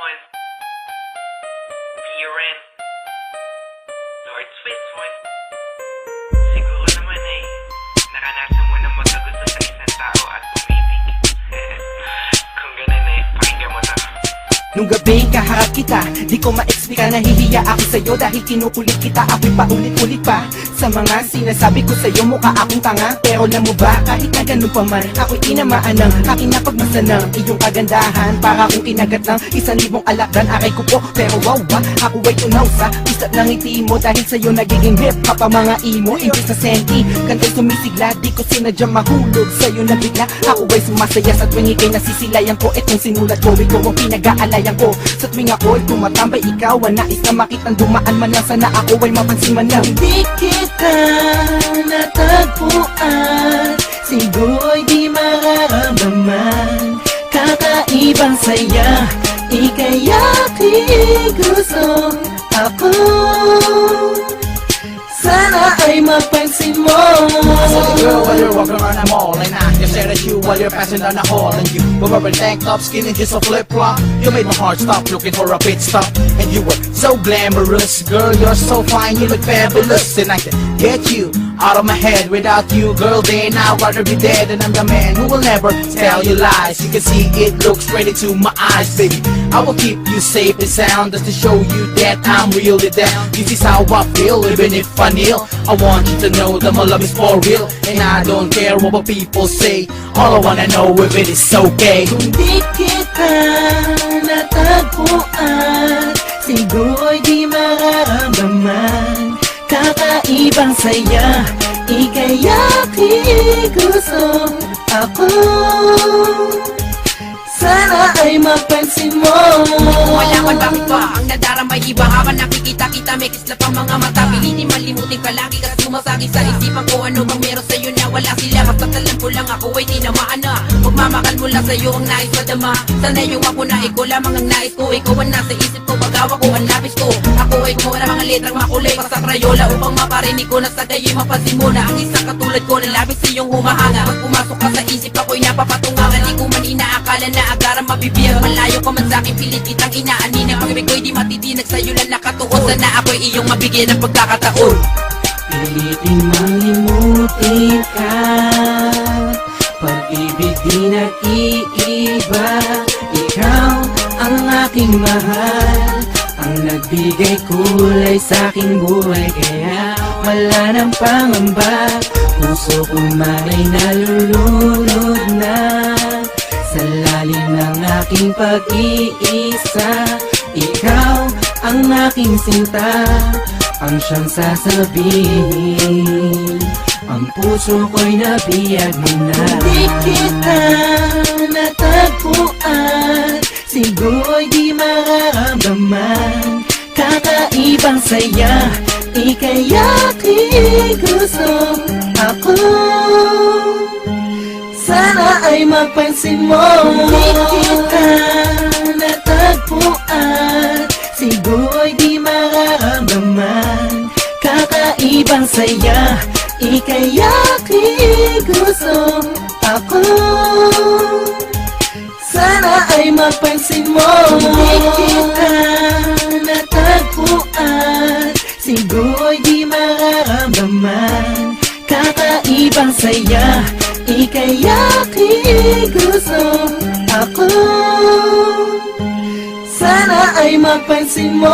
one. Viren. Lord Swiss one. Siguro naman ay naranasan mo na magkagusto sa isang tao at umibig. Kung ganun eh, pakinggan mo to. Nung gabi kaharap kita, di ko ma-explica, nahihiya ako sa'yo dahil kinukulit kita. Ako'y paulit-ulit pa sa mga sinasabi ko sa'yo, mukha akong tanga. Pero alam mo ba, kahit na ganun pa man, ako'y tinamaan ng aking napagmasa ng iyong kagandahan. Para kung kinagat ng 1,000 alakdan, aray ko po. Pero wow ba, ako ay tunaw sa pisat ng ngiti mo. Dahil sa'yo nagiging hip hop ang mga imo. Imbis na senti, kantay sumisigla, di ko sinadyang mahulog sa'yo na bigla. Ako ay sumasaya sa tuwing ikay nasisilayan ko. Itong sinulat ko, ikaw ang pinag-aalayan ko. Sa tuwing ako'y tumatambay, ikaw ang nais na makitang dumaan man lang. Sana ako ay mapansin man lang. Di kita natagpuan, siguro'y di mararamdaman. Kakaibang saya, ika'y aking gusto. Ako sana ay mapansin mo. So the girl while you're walking around the mall, and I can stare at you while you're passing down the hall. And you were wearing tank top, skinny, just a flip-flop. You made my heart stop looking for a pit stop. And you were so glamorous, girl, you're so fine, you look fabulous. And I can get you out of my head. Without you, girl, then I'd rather be dead. And I'm the man who will never tell you lies. You can see it looks straight into my eyes, baby. I will keep you safe and sound, just to show you that I'm really down. This is how I feel, even if I kneel. I want you to know that my love is for real, and I don't care what people say. All I wanna know if it is okay. Kung di kita natagpuan, siguro'y di mararamdaman. Kakaibang saya, ika'y aking gusto. Ako sana ay mapansin mo. Malaman bakit ba ang nadarama iba habang nakikita-kita may kislap ang mga mata. Pilitin malimutin palagi kasi sumasagi sa isipan ko ano bang meron sa'yo na wala sila. Magtatalan ko lang ako ay tinamaan na. Magmamakal mula sa'yo ang nais madama. Sana yung ako na ikaw lamang ang nais ko. Ikaw ang nasa isip ko, pagawa ko ang labis ko. Ako ay kumuha ng mga letrang makulay pa sa krayola upang maparinig ko na sa gayo'y mapansin mo na ang isang katulad ko na labis iyong humahanga. Pag pumasok ka sa isip ako'y napapatungangan. Di ko man inaakala na agarang mabibiyag. Malayo ka man sa'kin, pilit kitang inaanina. Pag-ibig ko'y di matitinag sa'yo lang nakatuon. Sana ako'y iyong mabigyan ng pagkakataon. Pilitin malimutin ka, pag-ibig di nag-iiba. Ikaw ang aking mahal, ang nagbigay kulay sa'king buhay. Kaya wala nang pangamba, puso ko man ay nalulunod na sa lalim ng aking pag-iisa. Ikaw ang aking sinta, ang siyang sasabihin. Ang puso ko'y nabiyag mo na. Di kita natagpuan, siguro'y di mararamdaman. Kakaibang saya, ika'y aking gusto. Ako sana ay mapansin mo. Di kita natagpuan, siguro'y di mararamdaman. Kakaibang saya, ika'y aking gusto. Ako sana ay mapansin mo. Di kita natagpuan, siguro'y di mararamdaman. Kakaibang saya, ika'y aking gusto. Ako sana ay mapansin mo.